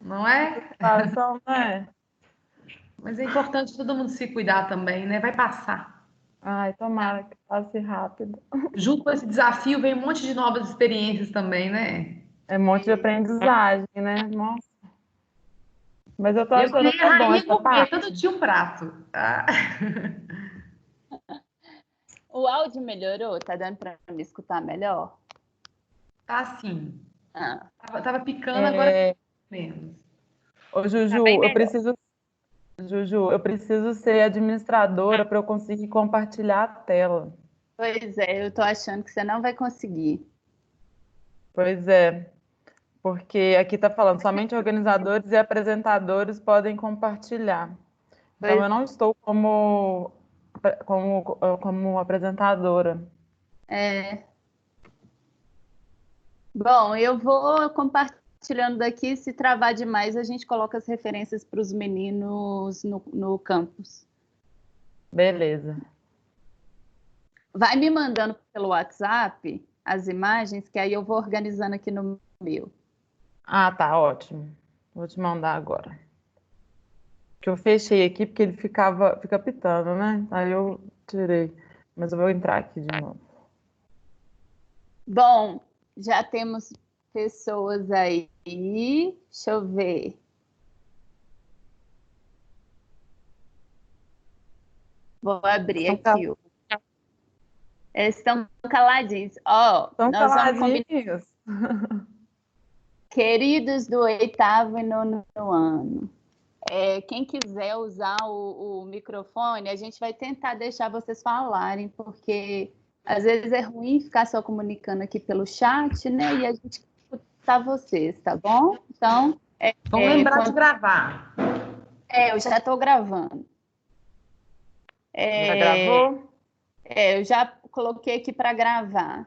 não é? Situação, né? Mas é importante todo mundo se cuidar também, né? Vai passar. Ai, tomara que passe rápido. Junto com esse desafio vem um monte de novas experiências também, né? É um monte de aprendizagem, né? Nossa. Mas eu tô E agora achando é tão bom rainha essa gourmet, parte. todo dia um prato. Ah, O áudio melhorou? Tá dando para me escutar melhor? tá assim. Ah, Tava picando, agora É, menos. ô, tá bem Juju, melhor. Juju, eu preciso ser administradora para eu conseguir compartilhar a tela. Pois é, eu tô achando que você não vai conseguir. Pois é, porque aqui está falando, somente organizadores e apresentadores podem compartilhar. Então, Pois eu não estou como apresentadora. é. Bom, eu vou compartilhando daqui. Se travar demais, a gente coloca as referências para os meninos no campus. Beleza. Vai me mandando pelo WhatsApp as imagens, que aí eu vou organizando aqui no meu. Ah, tá, ótimo. Vou te mandar agora. Que eu fechei aqui porque ele fica pitando, né? Aí eu tirei. Mas eu vou entrar aqui de novo. Bom, já temos pessoas aí. Deixa eu ver. Vou abrir aqui. Eles estão caladinhos. Ó, Estão nós vamos combinar. caladinhos. Queridos do 8º e 9º ano. Quem quiser usar o microfone, a gente vai tentar deixar vocês falarem, porque às vezes é ruim ficar só comunicando aqui pelo chat, né? E a gente quer escutar vocês, tá bom? Então, Vamos lembrar de gravar. eu já estou gravando. Já gravou? Eu já coloquei aqui para gravar.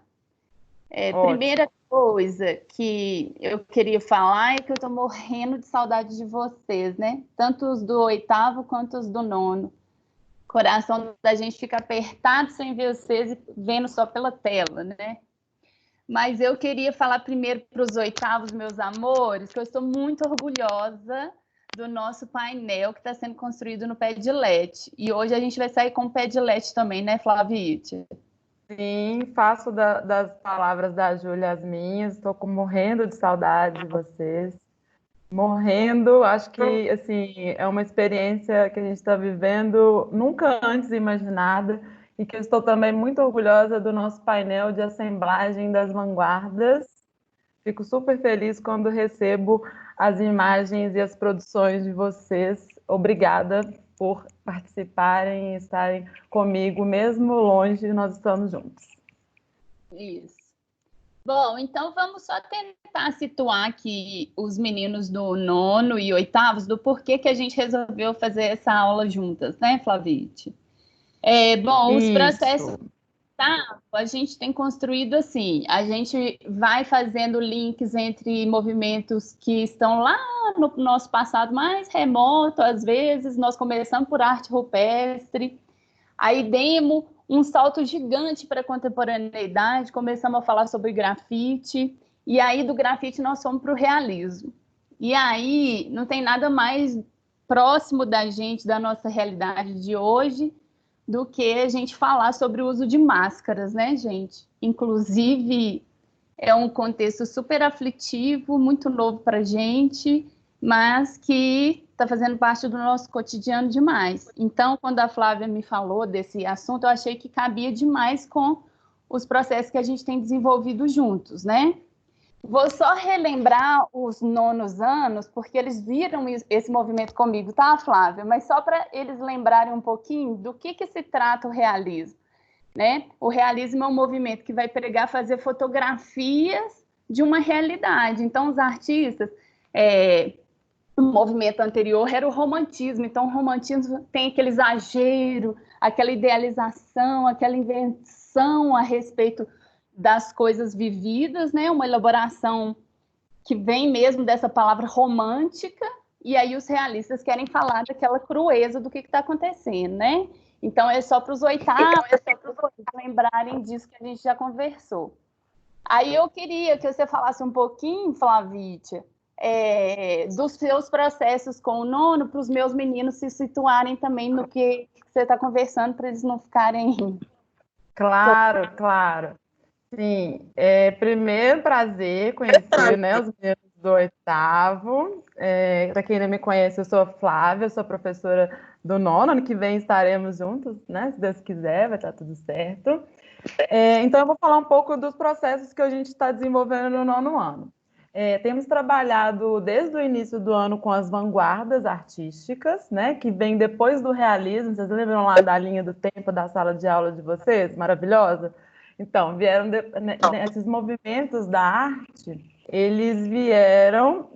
Ótimo. Primeira coisa que eu queria falar é que eu estou morrendo de saudade de vocês, né? Tanto os do 8º quanto os do 9º. O coração da gente fica apertado sem ver vocês e vendo só pela tela, né? Mas eu queria falar primeiro para os 8º, meus amores, que eu estou muito orgulhosa do nosso painel que está sendo construído no Padlet. E hoje a gente vai sair com o Padlet também, né, Flavite? Sim, faço das palavras da Júlia as minhas. Estou morrendo de saudade de vocês. Morrendo, acho que assim é uma experiência que a gente está vivendo nunca antes imaginada e que eu estou também muito orgulhosa do nosso painel de assemblagem das vanguardas. Fico super feliz quando recebo as imagens e as produções de vocês. Obrigada por participarem e estarem comigo, mesmo longe, nós estamos juntos. Isso. Bom, então vamos só tentar situar aqui os meninos do 9º e 8º do porquê que a gente resolveu fazer essa aula juntas, né, Flavite? Bom, os processos a gente tem construído assim, a gente vai fazendo links entre movimentos que estão lá no nosso passado mais remoto, às vezes nós começamos por arte rupestre, aí demos um salto gigante para a contemporaneidade, começamos a falar sobre grafite, e aí do grafite nós fomos para o realismo. E aí não tem nada mais próximo da gente, da nossa realidade de hoje, do que a gente falar sobre o uso de máscaras, né, gente? Inclusive, é um contexto super aflitivo, muito novo para a gente, mas que está fazendo parte do nosso cotidiano demais. Então, quando a Flávia me falou desse assunto, eu achei que cabia demais com os processos que a gente tem desenvolvido juntos, né? Vou só relembrar os 9º anos, porque eles viram esse movimento comigo, tá, Flávia? Mas só para eles lembrarem um pouquinho do que se trata o realismo, né? O realismo é um movimento que vai pregar fazer fotografias de uma realidade. Então, os artistas, o movimento anterior era o romantismo. Então, o romantismo tem aquele exagero, aquela idealização, aquela invenção a respeito das coisas vividas, né? Uma elaboração que vem mesmo dessa palavra romântica, e aí os realistas querem falar daquela crueza do que está acontecendo, né? Então é só para os 8º lembrarem disso que a gente já conversou. Aí eu queria que você falasse um pouquinho, Flavite, dos seus processos com o nono, para os meus meninos se situarem também no que você está conversando, para eles não ficarem... Claro, claro. Sim, primeiro prazer conhecer, né, os meninos do oitavo. Para quem não me conhece, eu sou a Flávia, sou professora do nono. Ano que vem estaremos juntos, né? Se Deus quiser, vai estar tudo certo. Então, eu vou falar um pouco dos processos que a gente está desenvolvendo no nono ano. Temos trabalhado desde o início do ano com as vanguardas artísticas, né, que vem depois do realismo. Vocês lembram lá da linha do tempo da sala de aula de vocês? Maravilhosa? Então, vieram esses movimentos da arte, eles vieram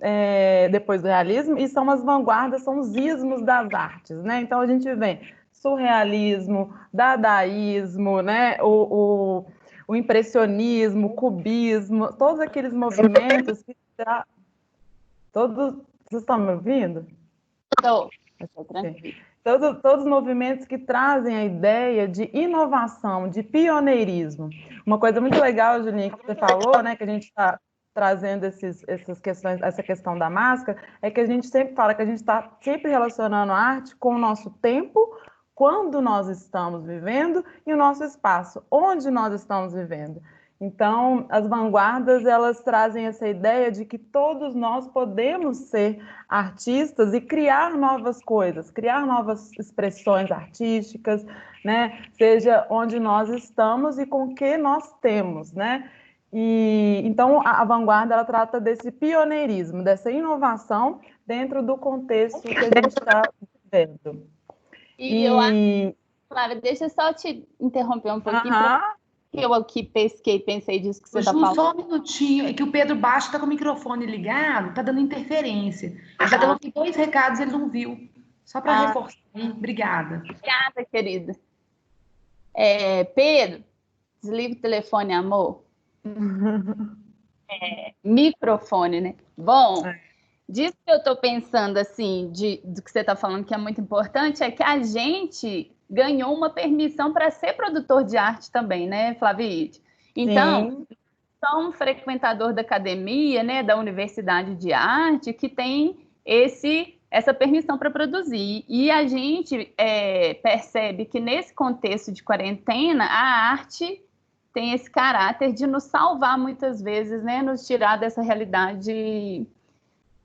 depois do realismo e são as vanguardas, são os ismos das artes, né? Então, a gente vem surrealismo, dadaísmo, né? O impressionismo, o cubismo, todos aqueles movimentos que todos... Vocês estão me ouvindo? Estou tranquilo. Todos os movimentos que trazem a ideia de inovação, de pioneirismo. Uma coisa muito legal, Julinha, que você falou, né, que a gente está trazendo essas questões, essa questão da máscara, é que a gente sempre fala que a gente está sempre relacionando a arte com o nosso tempo, quando nós estamos vivendo, e o nosso espaço, onde nós estamos vivendo. Então, as vanguardas, elas trazem essa ideia de que todos nós podemos ser artistas e criar novas coisas, criar novas expressões artísticas, né? Seja onde nós estamos e com o que nós temos, né? E então a vanguarda, ela trata desse pioneirismo, dessa inovação dentro do contexto que a gente está vivendo. Eu acho, Flávia, deixa eu só te interromper um pouquinho. Eu aqui pensei disso que você está falando. Só um minutinho, é que o Pedro Baixo está com o microfone ligado, está dando interferência. Ele já deu 2 recados, ele não viu. Só para reforçar. Obrigada. Obrigada, querida. Pedro, desliga o telefone, amor. Microfone, né? Bom, disso que eu estou pensando, assim, do que você está falando, que é muito importante, é que a gente ganhou uma permissão para ser produtor de arte também, né, Flavide? Então, sou um frequentador da academia, né, da Universidade de Arte, que tem essa permissão para produzir. E a gente percebe que nesse contexto de quarentena, a arte tem esse caráter de nos salvar muitas vezes, né, nos tirar dessa realidade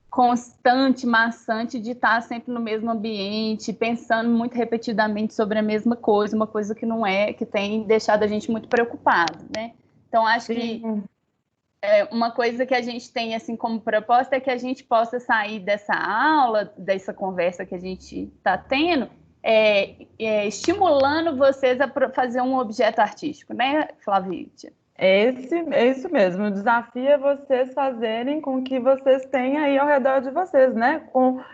constante, maçante, de estar sempre no mesmo ambiente, pensando muito repetidamente sobre a mesma coisa, uma coisa que não é, que tem deixado a gente muito preocupado, né? Então, acho que uma coisa que a gente tem, assim, como proposta é que a gente possa sair dessa aula, dessa conversa que a gente está tendo, estimulando vocês a fazer um objeto artístico, né, Flavícia? É isso mesmo. O desafio é vocês fazerem com o que vocês têm aí ao redor de vocês, né?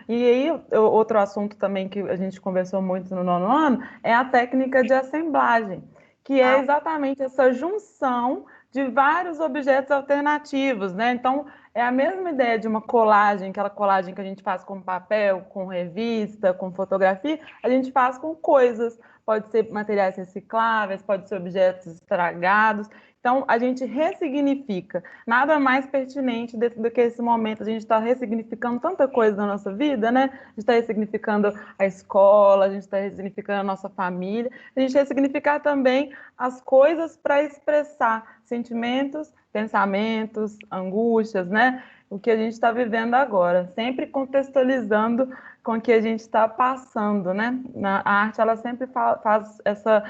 E aí, outro assunto também que a gente conversou muito no nono ano é a técnica de assemblagem, que é exatamente essa junção de vários objetos alternativos, né? Então, é a mesma ideia de uma colagem, aquela colagem que a gente faz com papel, com revista, com fotografia, a gente faz com coisas. Pode ser materiais recicláveis, pode ser objetos estragados. Então, a gente ressignifica. Nada mais pertinente do que esse momento. A gente está ressignificando tanta coisa na nossa vida, né? A gente está ressignificando a escola, a gente está ressignificando a nossa família. A gente ressignificar também as coisas para expressar sentimentos, pensamentos, angústias, né? O que a gente está vivendo agora. Sempre contextualizando com o que a gente está passando, né? A arte, ela sempre faz essa...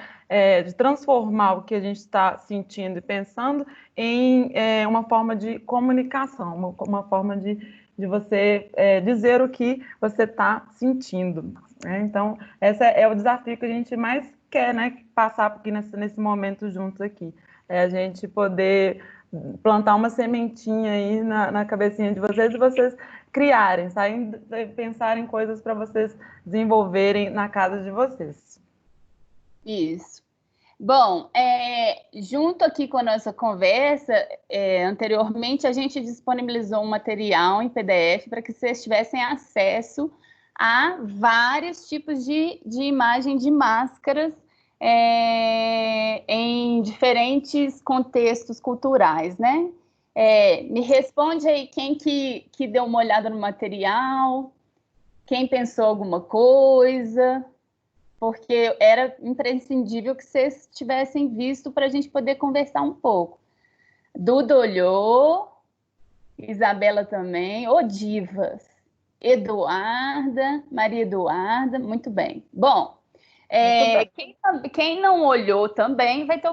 de transformar o que a gente está sentindo e pensando em uma forma de comunicação, uma forma de você dizer o que você está sentindo, né? Então, esse é o desafio que a gente mais quer, né, passar aqui nesse momento juntos aqui. É a gente poder plantar uma sementinha aí na cabecinha de vocês e vocês criarem, pensarem coisas para vocês desenvolverem na casa de vocês. Isso. Bom, junto aqui com a nossa conversa, anteriormente a gente disponibilizou um material em PDF para que vocês tivessem acesso a vários tipos de imagem de máscaras em diferentes contextos culturais, né? Me responde aí quem que deu uma olhada no material, quem pensou alguma coisa, porque era imprescindível que vocês tivessem visto para a gente poder conversar um pouco. Duda olhou, Isabela também, ô divas, Eduarda, Maria Eduarda, muito bem. Bom, quem não olhou também vai ter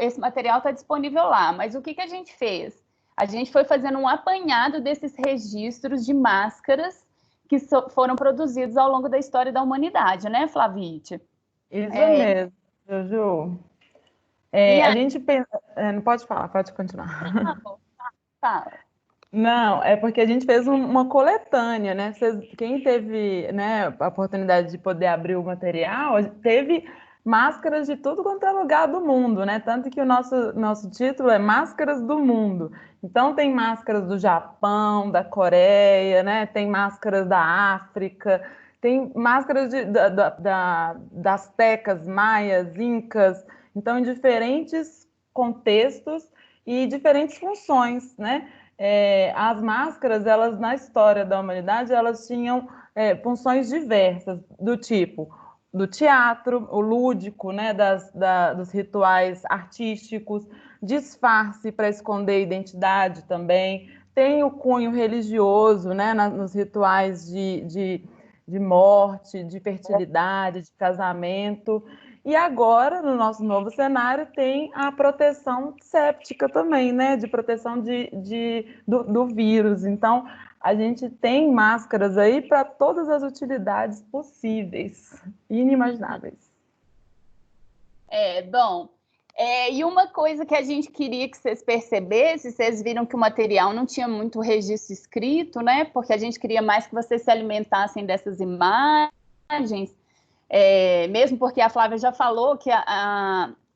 esse material está disponível lá, mas o que a gente fez? A gente foi fazendo um apanhado desses registros de máscaras que foram produzidos ao longo da história da humanidade, né, Flavite? Isso mesmo, Juju. A gente pensa... não pode falar, pode continuar. Fala. Não, é porque a gente fez uma coletânea, né? Quem teve, né, a oportunidade de poder abrir o material, teve máscaras de tudo quanto é lugar do mundo, né? Tanto que o nosso título é Máscaras do Mundo. Então tem máscaras do Japão, da Coreia, né? Tem máscaras da África, tem máscaras das astecas, maias, incas. Então, em diferentes contextos e diferentes funções, né? As máscaras, elas na história da humanidade, elas tinham funções diversas, do tipo do teatro, o lúdico, né, dos rituais artísticos, disfarce para esconder a identidade também, tem o cunho religioso, né, nos rituais de morte, de fertilidade, de casamento. E agora, no nosso novo cenário, tem a proteção séptica também, né? De proteção do vírus. Então, a gente tem máscaras aí para todas as utilidades possíveis e inimagináveis. Bom, e uma coisa que a gente queria que vocês percebessem, vocês viram que o material não tinha muito registro escrito, né? Porque a gente queria mais que vocês se alimentassem dessas imagens. Mesmo porque a Flávia já falou que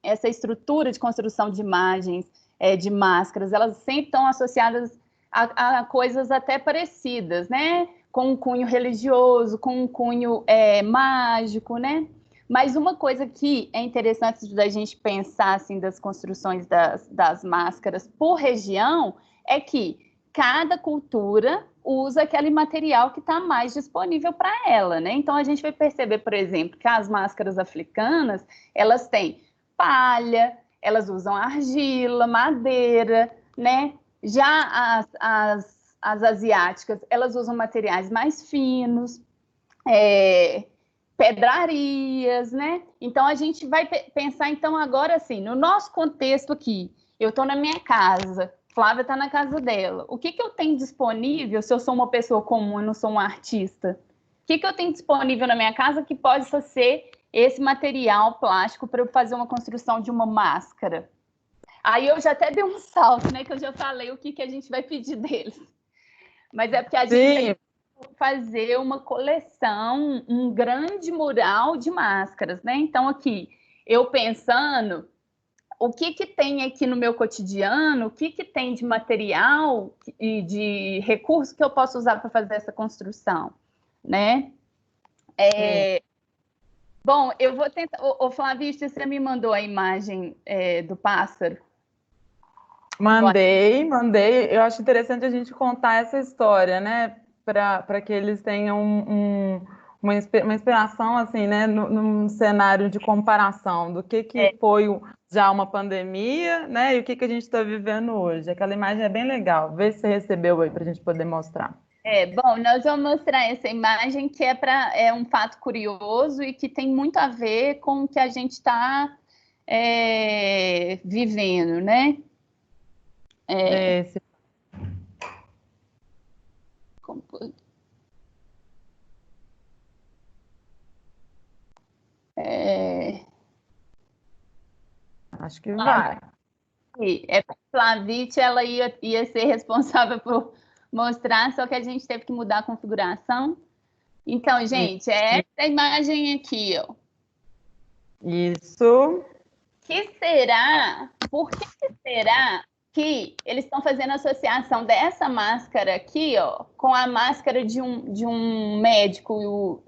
essa estrutura de construção de imagens, de máscaras, elas sempre estão associadas a coisas até parecidas, né? Com um cunho religioso, com um cunho mágico, né? Mas uma coisa que é interessante da gente pensar assim, das construções das máscaras por região é que cada cultura usa aquele material que está mais disponível para ela, né? Então a gente vai perceber, por exemplo, que as máscaras africanas, elas têm palha, elas usam argila, madeira, né? Já as asiáticas, elas usam materiais mais finos, pedrarias, né? Então a gente vai pensar então agora assim, no nosso contexto aqui, eu estou na minha casa, Flávia está na casa dela. O que eu tenho disponível se eu sou uma pessoa comum e não sou um artista? O que eu tenho disponível na minha casa que possa ser esse material plástico para eu fazer uma construção de uma máscara? Aí eu já até dei um salto, né? Que eu já falei o que a gente vai pedir deles. Mas é porque a gente vai fazer uma coleção, um grande mural de máscaras, né? Então aqui, eu pensando... O que tem aqui no meu cotidiano, o que tem de material e de recurso que eu posso usar para fazer essa construção, né? Bom, eu vou tentar... Ô, Flavista, você me mandou a imagem do pássaro? Mandei. Eu acho interessante a gente contar essa história, né? Para que eles tenham uma inspiração, assim, né? Num cenário de comparação do que foi já uma pandemia, né? E o que a gente está vivendo hoje. Aquela imagem é bem legal. Vê se você recebeu aí para a gente poder mostrar. Bom, nós vamos mostrar essa imagem que é um fato curioso e que tem muito a ver com o que a gente está vivendo, né? Acho que vai. A Flavite, ela ia ser responsável por mostrar, só que a gente teve que mudar a configuração. Então, gente, essa imagem aqui, ó. Isso. Por que será que eles estão fazendo associação dessa máscara aqui, ó, com a máscara de um médico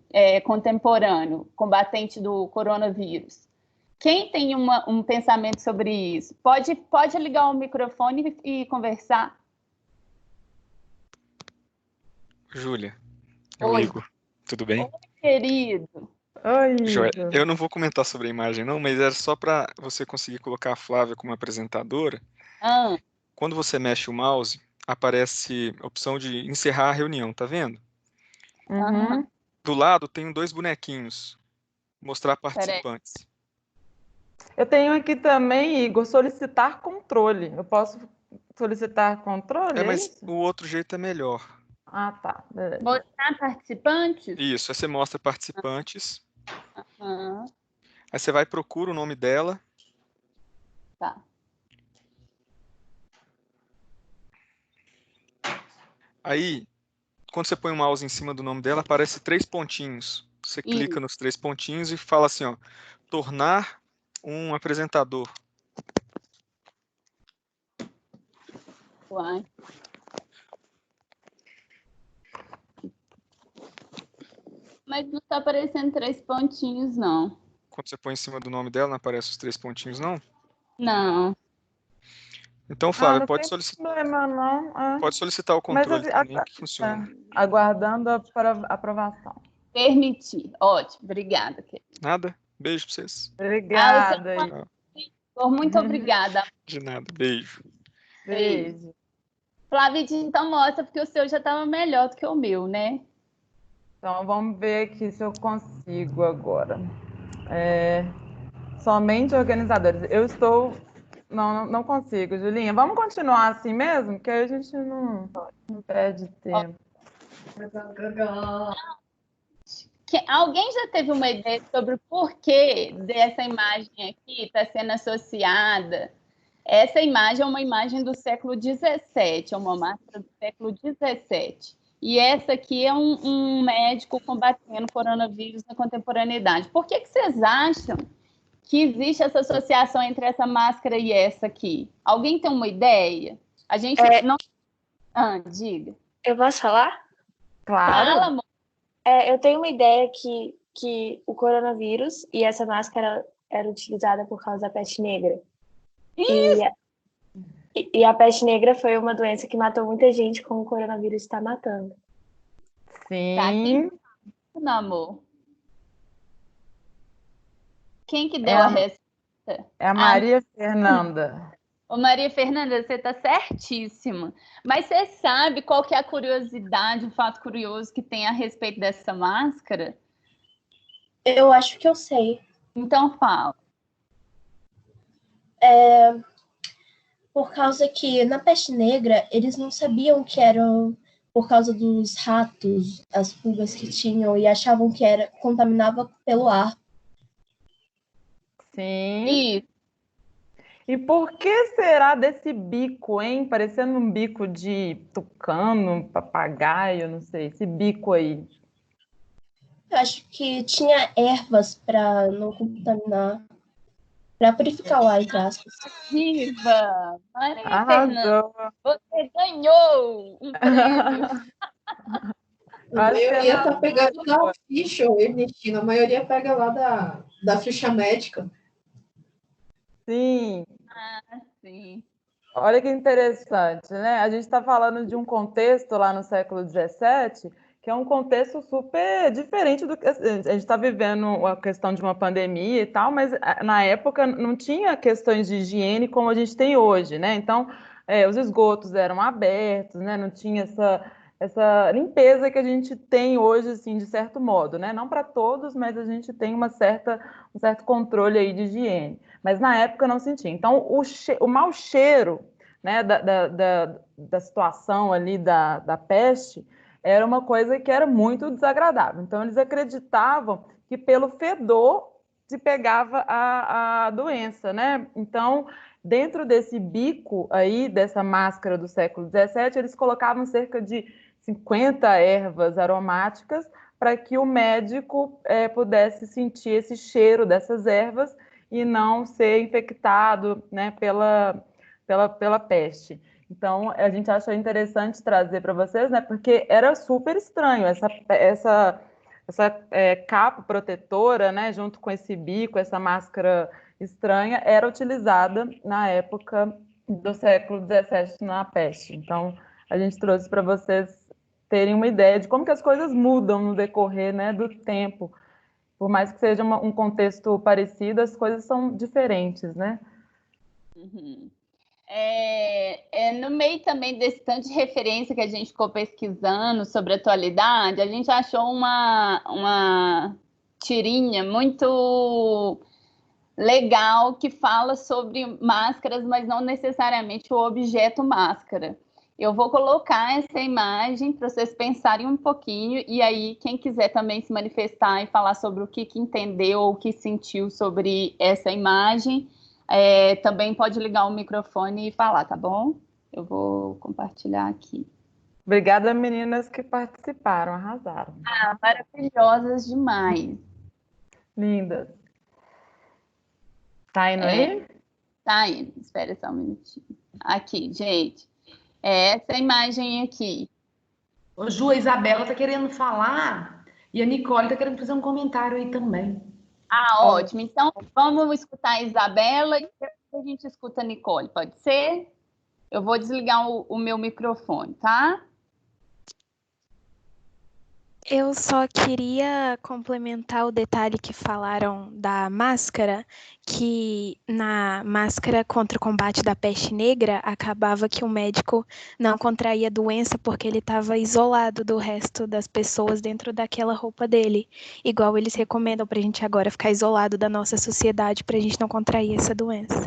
contemporâneo, combatente do coronavírus? Quem tem um pensamento sobre isso? Pode ligar o microfone e conversar. Júlia, é o Oi. Igor. Tudo bem? Querido. Oi, Joia. Igor. Eu não vou comentar sobre a imagem, não, mas era só para você conseguir colocar a Flávia como apresentadora. Ah, Quando você mexe o mouse, aparece a opção de encerrar a reunião, tá vendo? aham. Uhum. Do lado tem dois bonequinhos, mostrar Peraí. participantes. Eu tenho aqui também, Igor, solicitar controle. Eu posso solicitar controle, É, é mas isso? o outro jeito é melhor. Ah, tá. Beleza. Mostrar participantes? Isso, aí você mostra participantes, Ah, aí você vai e procura o nome dela, tá. aí quando você põe o mouse em cima do nome dela, aparece três pontinhos. Você clica Isso. nos três pontinhos e fala assim, ó, tornar um apresentador. Uai. Mas não tá aparecendo 3 pontinhos, não. Quando você põe em cima do nome dela, não aparece os três pontinhos, não? Não. Então, Ah, Flávia, não tem problema, não. É. pode solicitar o Mas controle também, que funciona. aguardando a aprovação. Permitir. Ótimo. Obrigada, querido. Nada? Beijo pra vocês. Você Obrigada, é Igor. muito obrigada. De nada, beijo. Beijo. Flávia, então mostra, porque o seu já estava melhor do que o meu, né? Então, vamos ver aqui se eu consigo agora. Somente organizadores. Eu estou. Não consigo, Julinha. Vamos continuar assim mesmo? Que aí a gente não perde tempo. Alguém já teve uma ideia sobre o porquê dessa imagem aqui está sendo associada? Essa imagem é uma imagem do século XVII, é uma máscara do século XVII. E essa aqui é um médico combatendo coronavírus na contemporaneidade. Por que vocês acham que existe essa associação entre essa máscara e essa aqui? Alguém tem uma ideia? A gente não... diga. Eu posso falar? Claro. Fala, amor. Eu tenho uma ideia que o coronavírus e essa máscara era utilizada por causa da peste negra. E a peste negra foi uma doença que matou muita gente, como o coronavírus está matando. Sim. Tá aqui, não, amor. Quem que deu É a a- resposta? É a Maria Fernanda. Ô, Maria Fernanda, você está certíssima. Mas você sabe qual que é a curiosidade, o fato curioso que tem a respeito dessa máscara? Eu acho que eu sei. Então fala. Por causa que na peste negra eles não sabiam que eram por causa dos ratos, as pulgas que tinham, e achavam que contaminava pelo ar. Sim. Isso. E por que será desse bico, hein? Parecendo um bico de tucano, papagaio, não sei. Esse bico aí. Eu acho que tinha ervas para não contaminar, para purificar o ar, entre aspas. Diva! Maria Fernanda, Arrasou. você ganhou um prêmio. A maioria Acho que tá pegando da ficha, ô Ernestina. A maioria pega lá da ficha médica. Sim. Sim. Olha que interessante, né? A gente está falando de um contexto lá no século XVII, que é um contexto super diferente do que a gente está vivendo a questão de uma pandemia e tal, mas na época não tinha questões de higiene como a gente tem hoje, né? Então, os esgotos eram abertos, né? Não tinha essa limpeza que a gente tem hoje, assim, de certo modo, né? Não para todos, mas a gente tem um certo controle aí de higiene. Mas na época não sentia. Então, o mau cheiro, né, da situação ali da peste era uma coisa que era muito desagradável. Então, eles acreditavam que pelo fedor se pegava a doença, né? Então, dentro desse bico aí, dessa máscara do século XVII, eles colocavam cerca de 50 ervas aromáticas para que o médico pudesse sentir esse cheiro dessas ervas e não ser infectado, né, pela peste. Então, a gente acha interessante trazer para vocês, né, porque era super estranho essa capa protetora, né, junto com esse bico, essa máscara estranha, era utilizada na época do século XVII na peste. Então, a gente trouxe para vocês terem uma ideia de como que as coisas mudam no decorrer, né, do tempo. Por mais que seja um contexto parecido, as coisas são diferentes, né? Uhum. No meio também desse tanto de referência que a gente ficou pesquisando sobre a atualidade, a gente achou uma tirinha muito legal que fala sobre máscaras, mas não necessariamente o objeto máscara. Eu vou colocar essa imagem para vocês pensarem um pouquinho, e aí quem quiser também se manifestar e falar sobre o que entendeu ou o que sentiu sobre essa imagem, também pode ligar o microfone e falar, tá bom? Eu vou compartilhar aqui. Obrigada, meninas que participaram, arrasaram. Maravilhosas demais. Lindas. Tá indo aí? Tá indo, espera só um minutinho. Aqui, gente. Essa imagem aqui. Ô, Ju, a Isabela tá querendo falar e a Nicole tá querendo fazer um comentário aí também. Ótimo. Então, vamos escutar a Isabela e depois a gente escuta a Nicole, pode ser? Eu vou desligar o meu microfone, tá? Eu só queria complementar o detalhe que falaram da máscara, que na máscara contra o combate da peste negra, acabava que o médico não contraía a doença porque ele estava isolado do resto das pessoas dentro daquela roupa dele. Igual eles recomendam para a gente agora ficar isolado da nossa sociedade para a gente não contrair essa doença.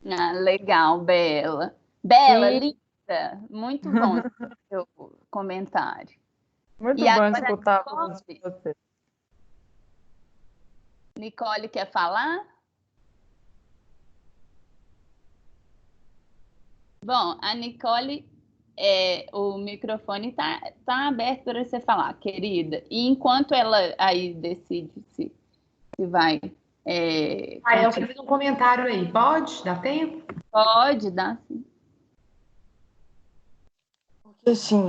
Legal, Bela. Bela, Sim. linda. Muito bom o seu comentário. Muito E bom agora, escutar a voz de você. Nicole quer falar? Bom, a Nicole, o microfone tá aberto para você falar, querida. E enquanto ela aí decide se vai... Eu quero fazer um comentário aí. Pode? Dá tempo? Pode, dá sim. Porque, assim,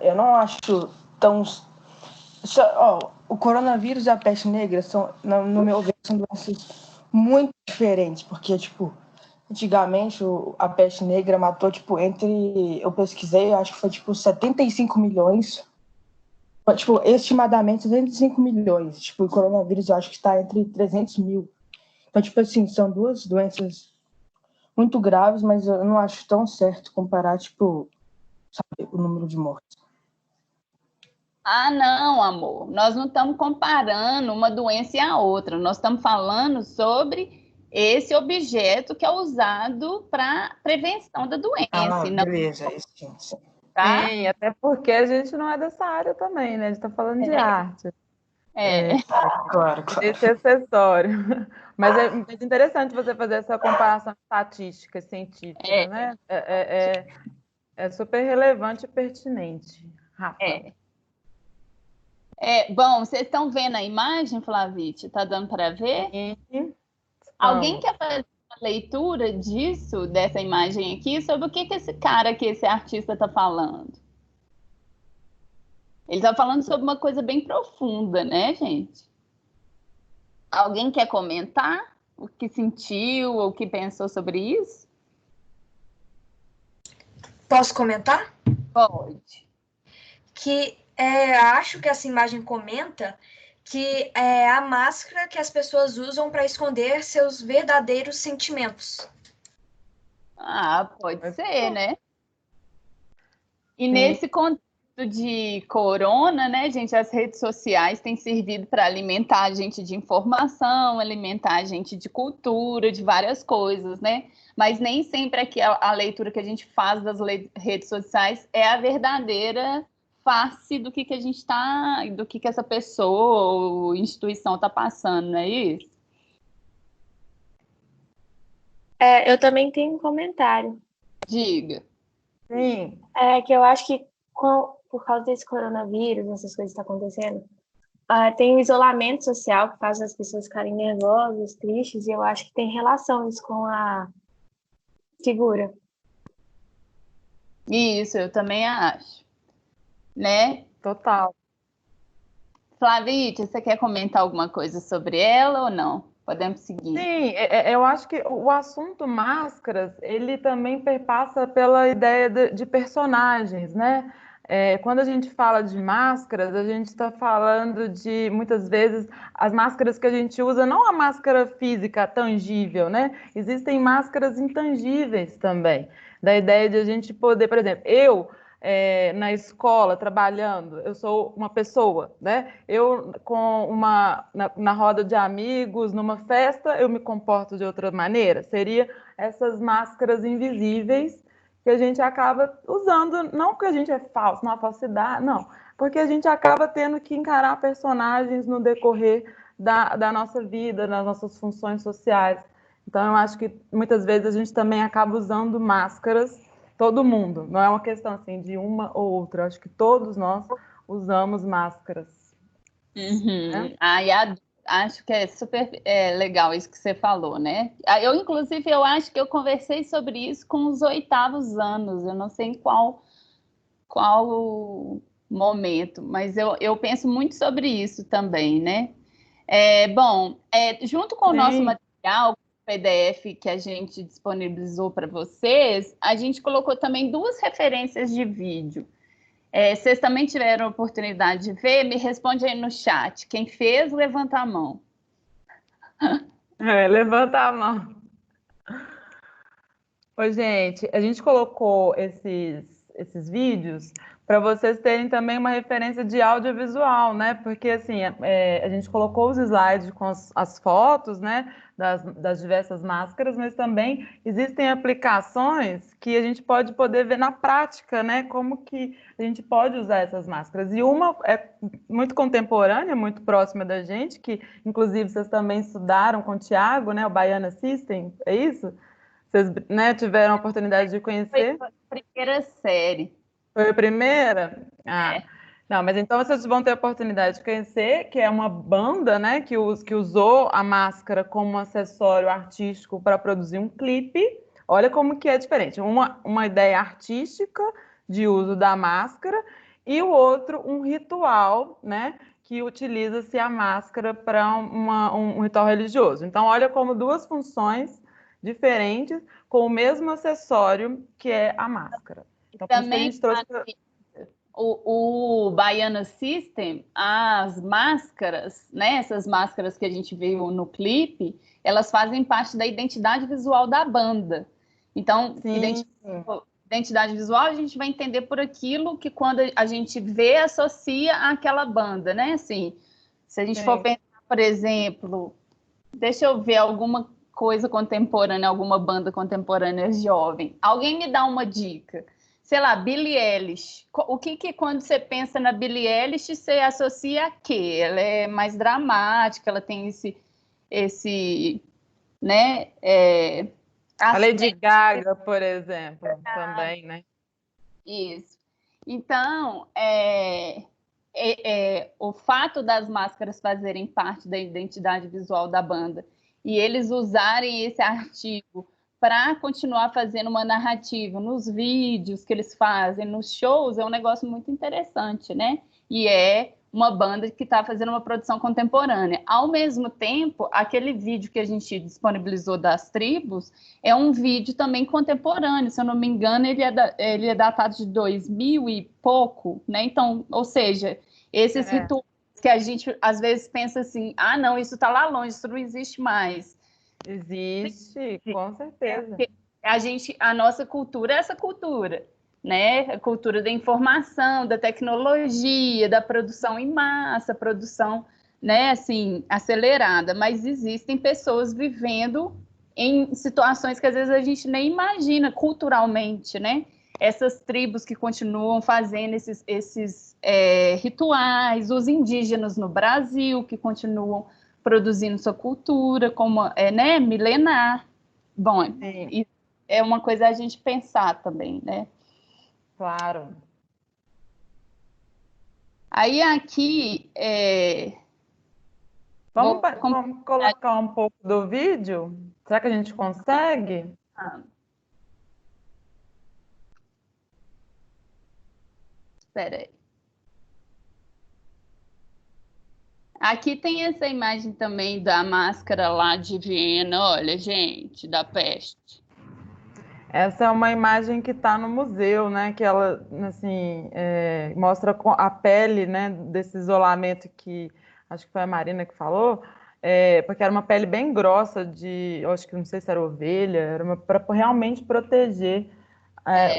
eu não acho tão... o coronavírus e a peste negra são, no meu ver, são doenças muito diferentes, porque, tipo, antigamente a peste negra matou, tipo, eu pesquisei, acho que foi, tipo, 75 milhões, tipo, estimadamente 75 milhões, tipo, o coronavírus eu acho que está entre 300 mil. Então, tipo assim, são duas doenças muito graves, mas eu não acho tão certo comparar, tipo, sabe, o número de mortes. Não, amor. Nós não estamos comparando uma doença e a outra. Nós estamos falando sobre esse objeto que é usado para prevenção da doença. Beleza, sim. Tá? Sim, até porque a gente não é dessa área também, né? A gente está falando de arte. Claro. Esse acessório. Mas é interessante você fazer essa comparação estatística, científica, né? É super relevante e pertinente. Rafa. Bom, vocês estão vendo a imagem, Flavite? Está dando para ver? Sim. Alguém quer fazer uma leitura disso, dessa imagem aqui, sobre o que esse cara aqui, esse artista está falando? Ele está falando sobre uma coisa bem profunda, né, gente? Alguém quer comentar o que sentiu ou o que pensou sobre isso? Posso comentar? Pode. Acho que essa imagem comenta que é a máscara que as pessoas usam para esconder seus verdadeiros sentimentos. Pode ser, né? E nesse contexto de corona, né, gente, as redes sociais têm servido para alimentar a gente de informação, alimentar a gente de cultura, de várias coisas, né? Mas nem sempre a leitura que a gente faz das redes sociais é a verdadeira face do que a gente está, do que essa pessoa ou instituição está passando, não é isso? Eu também tenho um comentário. Diga. Sim. Que eu acho que por causa desse coronavírus, essas coisas que estão acontecendo, tem o isolamento social que faz as pessoas ficarem nervosas, tristes, e eu acho que tem relação isso com a figura. Isso, eu também acho. Né? Total. Flavite, você quer comentar alguma coisa sobre ela ou não? Podemos seguir. Sim, eu acho que o assunto máscaras, ele também perpassa pela ideia de personagens, né? quando a gente fala de máscaras, a gente está falando de, muitas vezes, as máscaras que a gente usa, não a máscara física tangível, né? Existem máscaras intangíveis também. Da ideia de a gente poder, por exemplo, na escola, trabalhando, eu sou uma pessoa, né? Eu, na roda de amigos, numa festa, eu me comporto de outra maneira. Seria essas máscaras invisíveis que a gente acaba usando, não porque a gente é falso, não é falsidade, não, porque a gente acaba tendo que encarar personagens no decorrer da nossa vida, das nossas funções sociais. Então, eu acho que muitas vezes a gente também acaba usando máscaras, todo mundo, não é uma questão assim de uma ou outra, eu acho que todos nós usamos máscaras. Uhum. Acho que é super legal isso que você falou, né? Inclusive, eu acho que eu conversei sobre isso com os 8º anos, eu não sei em qual momento, mas eu penso muito sobre isso também, né? Bom, junto com o nosso material, o PDF que a gente disponibilizou para vocês, a gente colocou também 2 referências de vídeo. Vocês também tiveram a oportunidade de ver? Me responde aí no chat. Quem fez, levanta a mão. Levanta a mão. Ô, gente, a gente colocou esses vídeos para vocês terem também uma referência de audiovisual, né? Porque, assim, a gente colocou os slides com as fotos, né? Das diversas máscaras, mas também existem aplicações que a gente pode poder ver na prática, né? Como que a gente pode usar essas máscaras. E uma é muito contemporânea, muito próxima da gente, que, inclusive, vocês também estudaram com o Thiago, né? O Baiana System, é isso? Vocês, né, tiveram a oportunidade de conhecer? Foi a primeira série. Foi a primeira? Não, mas então vocês vão ter a oportunidade de conhecer, que é uma banda, né, que usou a máscara como acessório artístico para produzir um clipe. Olha como que é diferente. Uma ideia artística de uso da máscara e o outro, um ritual, né, que utiliza-se a máscara para um ritual religioso. Então, olha como 2 funções diferentes com o mesmo acessório que é a máscara. Então, também a gente trouxe o Baiana System, as máscaras, né, essas máscaras que a gente viu no clipe, elas fazem parte da identidade visual da banda. Então, identidade visual a gente vai entender por aquilo que quando a gente vê, associa àquela banda, né? Assim, se a gente for pensar, por exemplo, deixa eu ver alguma coisa contemporânea, alguma banda contemporânea jovem. Alguém me dá uma dica. Sei lá, Billie Eilish. O que quando você pensa na Billie Eilish, você associa a quê? Ela é mais dramática, ela tem esse né? A Lady Gaga, por exemplo, também, né? Isso. Então, o fato das máscaras fazerem parte da identidade visual da banda e eles usarem esse artigo para continuar fazendo uma narrativa nos vídeos que eles fazem, nos shows, é um negócio muito interessante, né? E é uma banda que está fazendo uma produção contemporânea. Ao mesmo tempo, aquele vídeo que a gente disponibilizou das tribos é um vídeo também contemporâneo, se eu não me engano, ele é datado de 2000 e pouco, né? Então, ou seja, esses rituais que a gente às vezes pensa assim, não, isso está lá longe, isso não existe mais. Existe, com certeza. A nossa cultura é essa cultura, né? A cultura da informação, da tecnologia, da produção em massa, produção, né, assim, acelerada, mas existem pessoas vivendo em situações que às vezes a gente nem imagina culturalmente, né? Essas tribos que continuam fazendo esses rituais, os indígenas no Brasil que continuam produzindo sua cultura como né, milenar. Bom, é uma coisa a gente pensar também, né? Claro. Aí aqui vamos colocar um pouco do vídeo? Será que a gente consegue? Espera aí. Aqui tem essa imagem também da máscara lá de Viena, olha, gente, da peste. Essa é uma imagem que está no museu, né? Que ela, assim, mostra a pele, né? Desse isolamento que acho que foi a Marina que falou, porque era uma pele bem grossa eu acho que não sei se era ovelha, era para realmente proteger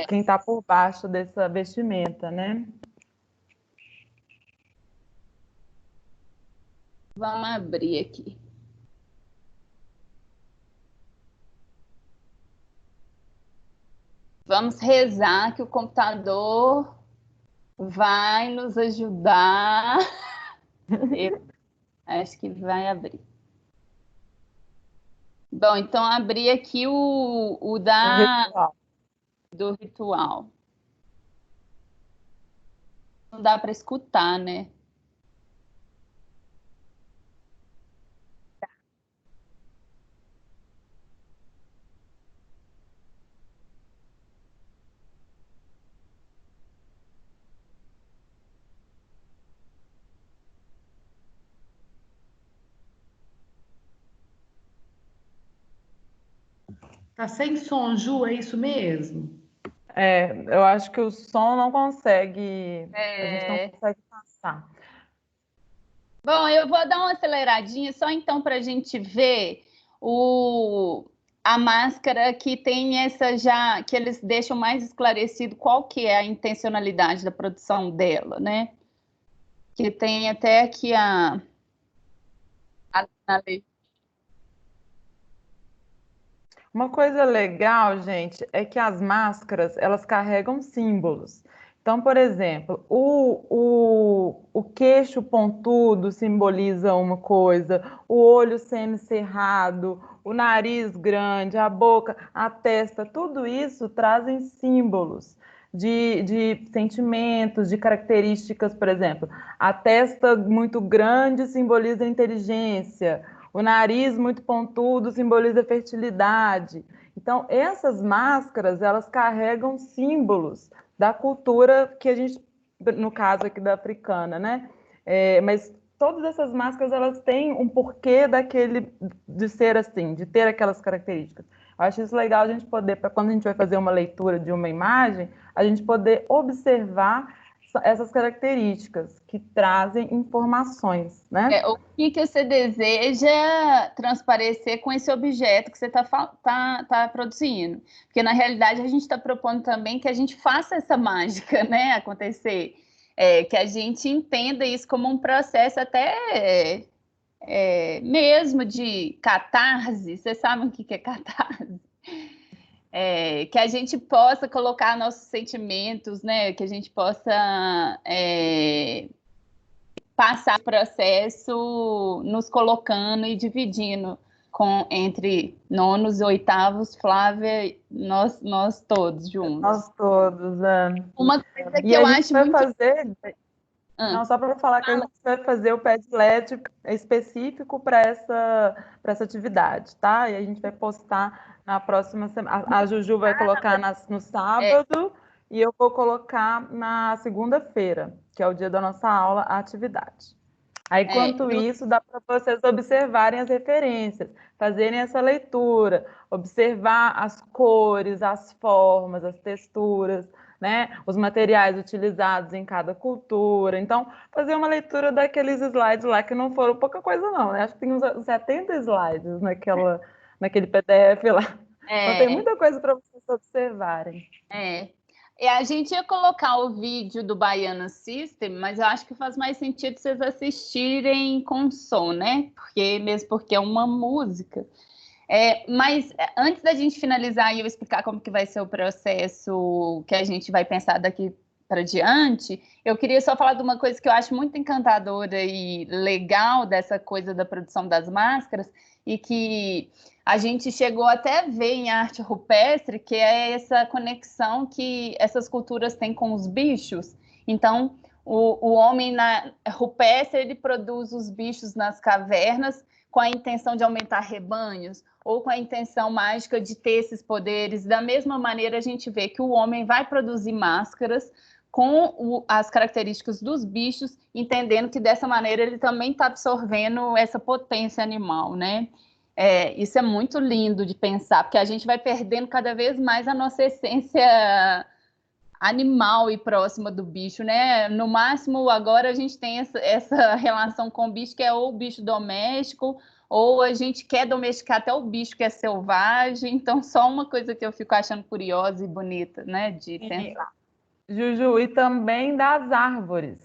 quem está por baixo dessa vestimenta, né? Vamos abrir aqui. Vamos rezar que o computador vai nos ajudar. Eu acho que vai abrir. Bom, então abri aqui o do ritual. Não dá para escutar, né? Tá sem som, Ju, é isso mesmo? Eu acho que o som não consegue, a gente não consegue passar. Bom, eu vou dar uma aceleradinha só então para a gente ver a máscara que tem essa já, que eles deixam mais esclarecido qual que é a intencionalidade da produção dela, né? Que tem até aqui a Uma coisa legal, gente, é que as máscaras, elas carregam símbolos. Então, por exemplo, o queixo pontudo simboliza uma coisa, o olho semicerrado, o nariz grande, a boca, a testa, tudo isso trazem símbolos de sentimentos, de características, por exemplo. A testa muito grande simboliza inteligência, o nariz muito pontudo simboliza fertilidade. Então, essas máscaras, elas carregam símbolos da cultura que a gente, no caso aqui da africana, né? Mas todas essas máscaras, elas têm um porquê de ser assim, de ter aquelas características. Eu acho isso legal a gente poder, para quando a gente vai fazer uma leitura de uma imagem, a gente poder observar essas características que trazem informações, né? O que você deseja transparecer com esse objeto que você tá produzindo? Porque, na realidade, a gente está propondo também que a gente faça essa mágica, né, acontecer. Que a gente entenda isso como um processo até mesmo de catarse. Vocês sabem o que é catarse? Que a gente possa colocar nossos sentimentos, né? Que a gente possa passar o processo nos colocando e dividindo entre nonos e oitavos, Flávia, nós todos juntos. Nós todos, Uma coisa que eu acho muito... fazer... Não, só para falar que a gente vai fazer o Padlet específico para essa atividade, tá? E a gente vai postar na próxima semana. A Juju vai colocar no sábado e eu vou colocar na segunda-feira, que é o dia da nossa aula, a atividade. Aí, enquanto isso, dá para vocês observarem as referências, fazerem essa leitura, observar as cores, as formas, as texturas, né? Os materiais utilizados em cada cultura. Então, fazer uma leitura daqueles slides lá, que não foram pouca coisa não, né? Acho que tem uns 70 slides naquele PDF lá. Então, tem muita coisa para vocês observarem. A gente ia colocar o vídeo do Baiana System, mas eu acho que faz mais sentido vocês assistirem com som, né? Porque é uma música. Mas antes da gente finalizar e eu explicar como que vai ser o processo que a gente vai pensar daqui para diante, eu queria só falar de uma coisa que eu acho muito encantadora e legal dessa coisa da produção das máscaras e que a gente chegou até a ver em arte rupestre, que é essa conexão que essas culturas têm com os bichos. Então, o homem rupestre, ele produz os bichos nas cavernas com a intenção de aumentar rebanhos, ou com a intenção mágica de ter esses poderes. Da mesma maneira, a gente vê que o homem vai produzir máscaras com as características dos bichos, entendendo que dessa maneira ele também está absorvendo essa potência animal, né? Isso é muito lindo de pensar, porque a gente vai perdendo cada vez mais a nossa essência animal e próxima do bicho, né? No máximo, agora a gente tem essa relação com o bicho, que é ou o bicho doméstico, ou a gente quer domesticar até o bicho que é selvagem. Então, só uma coisa que eu fico achando curiosa e bonita, né? De pensar. Juju, e também das árvores.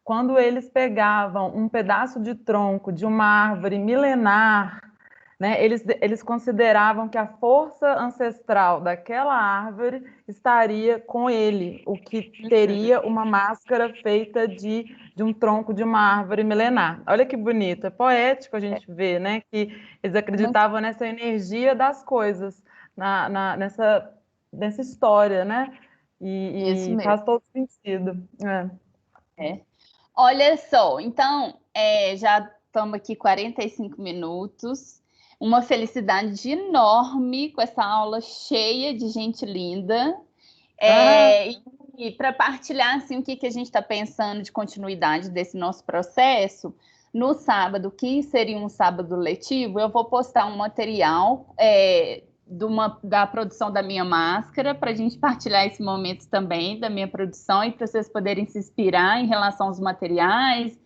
Quando eles pegavam um pedaço de tronco de uma árvore milenar, né, eles consideravam que a força ancestral daquela árvore estaria com ele, o que teria uma máscara feita de um tronco de uma árvore milenar. Olha que bonito, é poético a gente ver, né, que eles acreditavam nessa energia das coisas, nessa história, né? E faz todo sentido. Olha só, então, já estamos aqui 45 minutos. Uma felicidade enorme com essa aula cheia de gente linda. E para partilhar assim, o que a gente está pensando de continuidade desse nosso processo, no sábado, que seria um sábado letivo, eu vou postar um material da produção da minha máscara, para a gente partilhar esse momento também da minha produção e para vocês poderem se inspirar em relação aos materiais,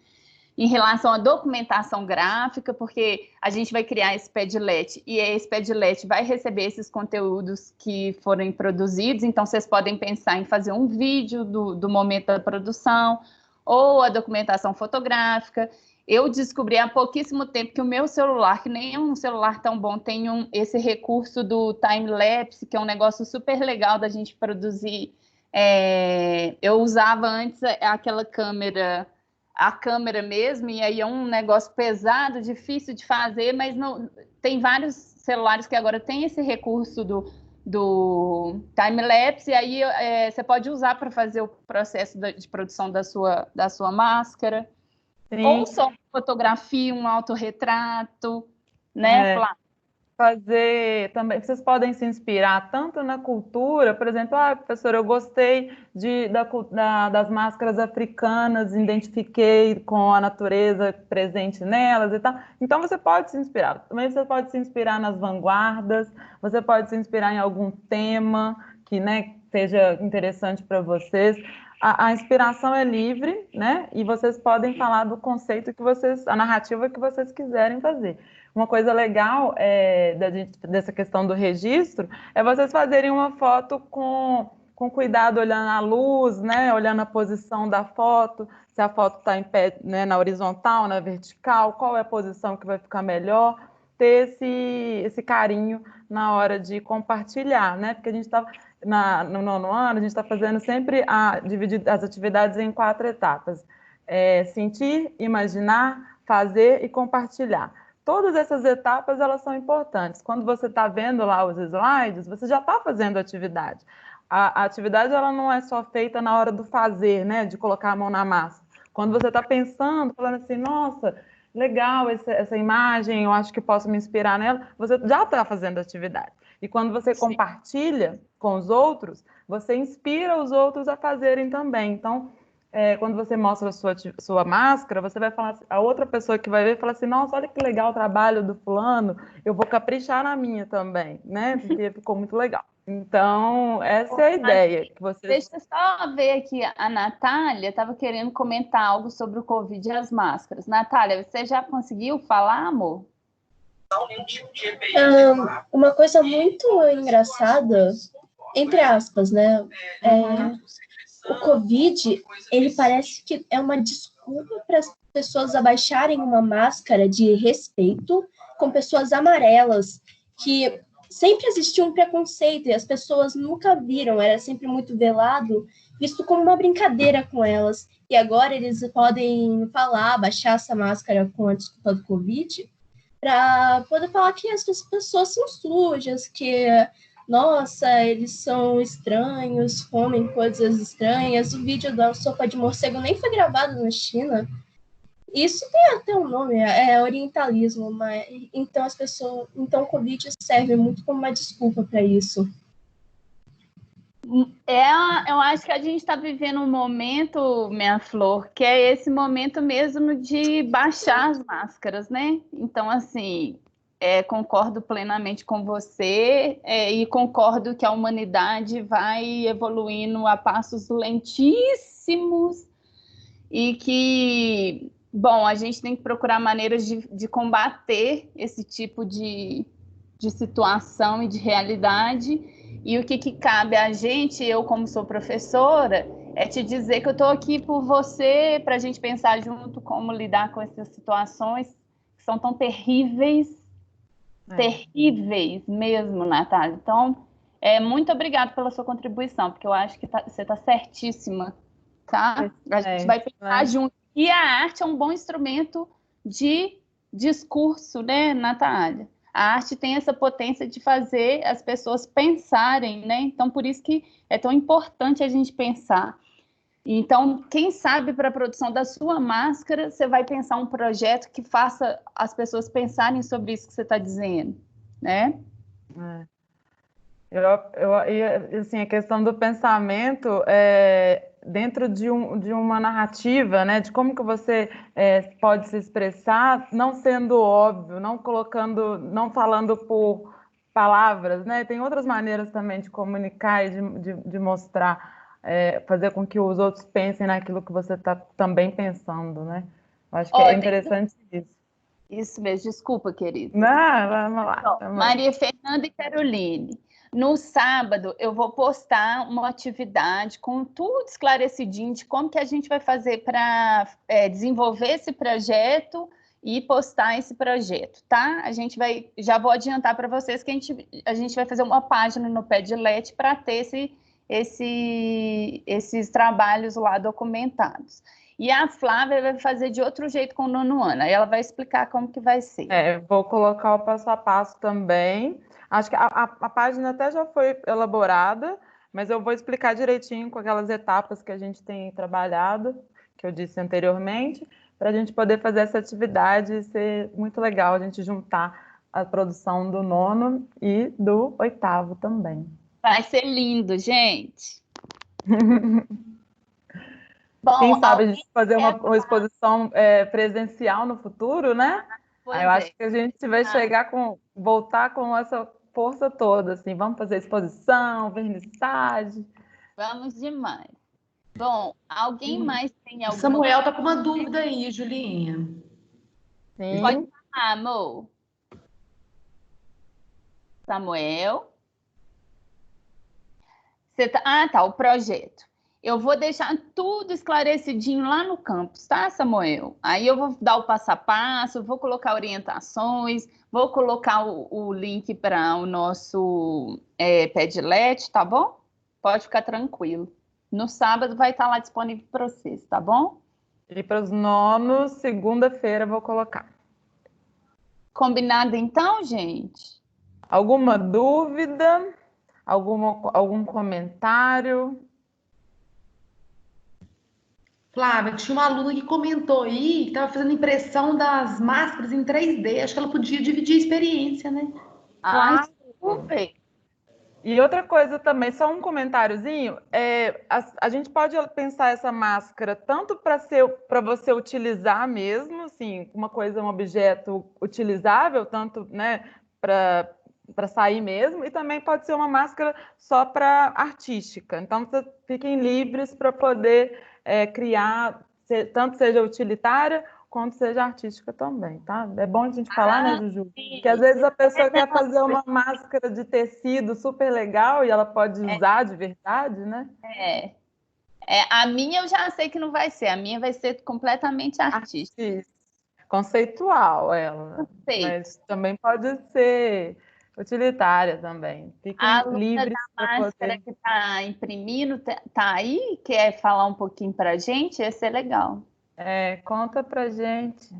em relação à documentação gráfica, porque a gente vai criar esse Padlet e esse Padlet vai receber esses conteúdos que forem produzidos, então vocês podem pensar em fazer um vídeo do momento da produção ou a documentação fotográfica. Eu descobri há pouquíssimo tempo que o meu celular, que nem é um celular tão bom, tem esse recurso do time-lapse, que é um negócio super legal da gente produzir. Eu usava antes aquela câmera, a câmera mesmo, e aí é um negócio pesado, difícil de fazer, mas não, tem vários celulares que agora tem esse recurso do time-lapse, e aí você pode usar para fazer o processo de produção da sua máscara. Sim. Ou só fotografia, um autorretrato, né, Flávia? Fazer também, vocês podem se inspirar tanto na cultura, por exemplo, professora, eu gostei das máscaras africanas, identifiquei com a natureza presente nelas e tal. Então você pode se inspirar. Também você pode se inspirar nas vanguardas, você pode se inspirar em algum tema que, né, seja interessante para vocês. A inspiração é livre, né? E vocês podem falar do conceito a narrativa que vocês quiserem fazer. Uma coisa legal dessa questão do registro é vocês fazerem uma foto com cuidado, olhando a luz, né? Olhando a posição da foto, se a foto está em pé, né, na horizontal, na vertical, qual é a posição que vai ficar melhor, ter esse carinho na hora de compartilhar, né? Porque a gente estava no nono ano, a gente está fazendo sempre dividir as atividades em 4 etapas. Sentir, imaginar, fazer e compartilhar. Todas essas etapas, elas são importantes. Quando você está vendo lá os slides, você já está fazendo a atividade. A atividade, ela não é só feita na hora do fazer, né? De colocar a mão na massa. Quando você está pensando, falando assim, nossa, legal essa imagem, eu acho que posso me inspirar nela, você já está fazendo a atividade. E quando você compartilha com os outros, você inspira os outros a fazerem também. Então, quando você mostra a sua máscara, você vai falar, a outra pessoa que vai ver, fala assim, nossa, olha que legal o trabalho do fulano, eu vou caprichar na minha também, né? Porque ficou muito legal. Então, essa é a ideia. Deixa eu só ver aqui, a Natália estava querendo comentar algo sobre o Covid e as máscaras. Natália, você já conseguiu falar, amor? Uma coisa muito engraçada, entre aspas, né? O Covid, ele parece que é uma desculpa para as pessoas abaixarem uma máscara de respeito com pessoas amarelas, que sempre existiu um preconceito e as pessoas nunca viram, era sempre muito velado, visto como uma brincadeira com elas. E agora eles podem abaixar essa máscara com a desculpa do Covid, para poder falar que as pessoas são sujas, que, nossa, eles são estranhos, comem coisas estranhas. O vídeo da sopa de morcego nem foi gravado na China. Isso tem até um nome, é orientalismo, mas então o Covid serve muito como uma desculpa para isso. Eu acho que a gente está vivendo um momento, minha Flor, que é esse momento mesmo de baixar as máscaras, né? Então, assim, concordo plenamente com você e concordo que a humanidade vai evoluindo a passos lentíssimos e que, bom, a gente tem que procurar maneiras de combater esse tipo de situação e de realidade. E o que cabe a gente, eu como sou professora, é te dizer que eu estou aqui por você, para a gente pensar junto como lidar com essas situações que são tão terríveis, terríveis mesmo, Natália. Então, muito obrigada pela sua contribuição, porque eu acho que você está certíssima, tá? A gente vai pensar junto. E a arte é um bom instrumento de discurso, né, Natália? A arte tem essa potência de fazer as pessoas pensarem, né? Então, por isso que é tão importante a gente pensar. Então, quem sabe para a produção da sua máscara, você vai pensar um projeto que faça as pessoas pensarem sobre isso que você está dizendo, né? Assim, a questão do pensamento dentro de uma narrativa, né? De como que você pode se expressar, não sendo óbvio, não falando por palavras, né? Tem outras maneiras também de comunicar e de mostrar, fazer com que os outros pensem naquilo que você está também pensando, né? Eu acho que é interessante isso. Isso mesmo, desculpa, querida. Não, vamos lá. Então, Maria Fernanda e Caroline. No sábado, eu vou postar uma atividade com tudo esclarecidinho de como que a gente vai fazer para desenvolver esse projeto e postar esse projeto, tá? Já vou adiantar para vocês que a gente vai fazer uma página no Padlet para ter esses trabalhos lá documentados. E a Flávia vai fazer de outro jeito com o nono ano. Aí ela vai explicar como que vai ser. Vou colocar o passo a passo também. Acho que a página até já foi elaborada, mas eu vou explicar direitinho com aquelas etapas que a gente tem trabalhado, que eu disse anteriormente, para a gente poder fazer essa atividade e ser muito legal a gente juntar a produção do nono e do oitavo também. Vai ser lindo, gente! Bom, quem sabe a gente fazer uma exposição presencial no futuro, né? Aí eu acho que a gente vai voltar com essa força toda, assim, vamos fazer exposição, vernissagem. Vamos demais. Bom, alguém mais tem alguma... Samuel tá com uma dúvida aí, Julinha. Sim. Pode falar, amor. Samuel? Tá, o projeto. Eu vou deixar tudo esclarecidinho lá no campus, tá, Samuel? Aí eu vou dar o passo a passo, vou colocar orientações, vou colocar o link para o nosso Padlet, tá bom? Pode ficar tranquilo. No sábado vai estar lá disponível para vocês, tá bom? E para os nonos, segunda-feira eu vou colocar. Combinado então, gente? Alguma dúvida? Algum comentário? Flávia, tinha uma aluna que comentou aí que estava fazendo impressão das máscaras em 3D. Acho que ela podia dividir a experiência, né? Claro. Super! E outra coisa também, só um comentáriozinho, a gente pode pensar essa máscara tanto para você utilizar mesmo, assim, um objeto utilizável, tanto, né, para sair mesmo, e também pode ser uma máscara só para artística. Então, vocês fiquem livres para poder criar, tanto seja utilitária quanto seja artística também, tá? É bom a gente falar, né, Juju? Porque às vezes a pessoa quer fazer uma máscara de tecido super legal e ela pode usar de verdade, né? A minha eu já sei que não vai ser, a minha vai ser completamente artística. Conceitual ela, mas também pode ser utilitária também. Fiquem livres para poder... A máscara que está imprimindo, tá aí? Quer falar um pouquinho para a gente? Ia ser legal. Conta pra gente.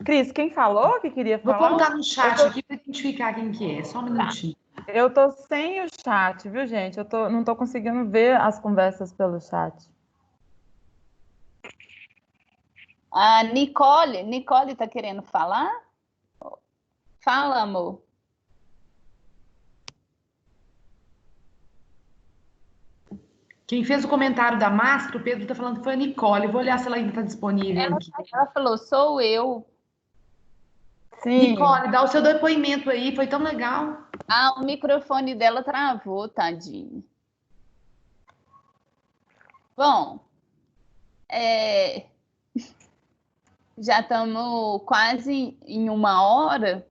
Cris, quem falou que queria falar? Vou colocar no chat aqui para identificar quem que é, só um minutinho. Eu tô sem o chat, viu, gente? Não tô conseguindo ver as conversas pelo chat. A Nicole tá querendo falar? Fala, amor. Quem fez o comentário da máscara, o Pedro está falando que foi a Nicole. Vou olhar se ela ainda está disponível aqui. Ela falou, sou eu. Sim. Nicole, dá o seu depoimento aí, foi tão legal. Ah, o microfone dela travou, tadinho. Bom, já estamos quase em 1 hora.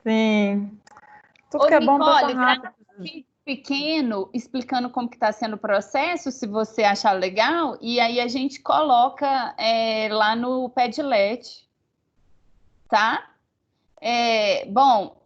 Sim. Tudo Ô, que é bom passa Nicole, rápido. grava um vídeo pequeno explicando como que está sendo o processo, se você achar legal, e aí a gente coloca lá no Padlet, tá? Bom,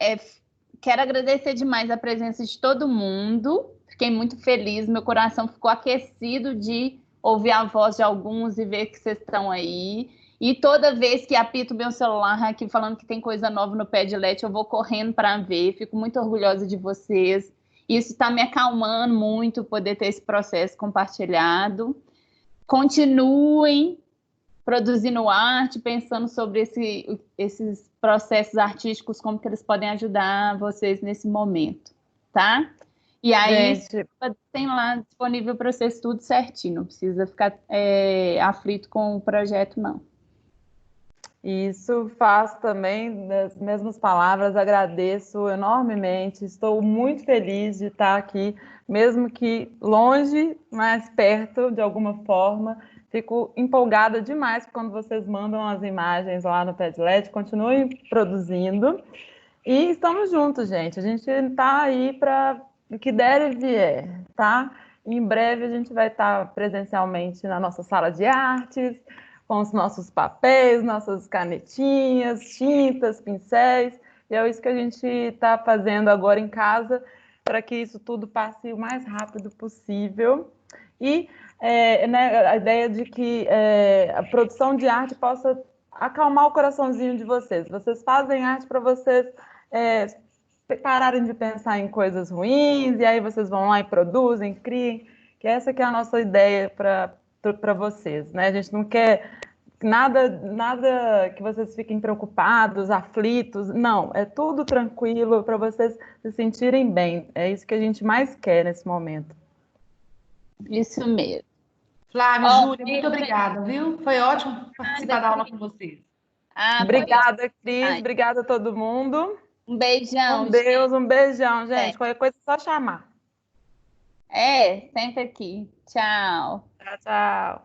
quero agradecer demais a presença de todo mundo. Fiquei muito feliz, meu coração ficou aquecido de ouvir a voz de alguns e ver que vocês estão aí. E toda vez que apito meu celular aqui falando que tem coisa nova no Padlet, eu vou correndo para ver. Fico muito orgulhosa de vocês. Isso está me acalmando muito, poder ter esse processo compartilhado. Continuem produzindo arte, pensando sobre esses processos artísticos, como que eles podem ajudar vocês nesse momento, tá? E aí, tem lá disponível para vocês tudo certinho, não precisa ficar aflito com o projeto, não. Isso faço também, das mesmas palavras, agradeço enormemente, estou muito feliz de estar aqui, mesmo que longe, mas perto, de alguma forma. Fico empolgada demais quando vocês mandam as imagens lá no Padlet, continuem produzindo. E estamos juntos, gente. A gente está aí para o que der e vier, tá? Em breve a gente vai estar presencialmente na nossa sala de artes, com os nossos papéis, nossas canetinhas, tintas, pincéis. E é isso que a gente está fazendo agora em casa, para que isso tudo passe o mais rápido possível. E a ideia de que a produção de arte possa acalmar o coraçãozinho de vocês. Vocês fazem arte para vocês pararem de pensar em coisas ruins, e aí vocês vão lá e produzem, criem, que essa que é a nossa ideia para vocês, né? A gente não quer nada que vocês fiquem preocupados, aflitos, não, é tudo tranquilo para vocês se sentirem bem, é isso que a gente mais quer nesse momento. Isso mesmo. Flávio, Júlia, muito obrigada, viu? Foi ótimo participar da aula com vocês. Obrigada, Cris, obrigada a todo mundo. Um beijão. Com Deus, um beijão, gente. Qualquer coisa é só chamar. Sempre aqui. Tchau. Tchau.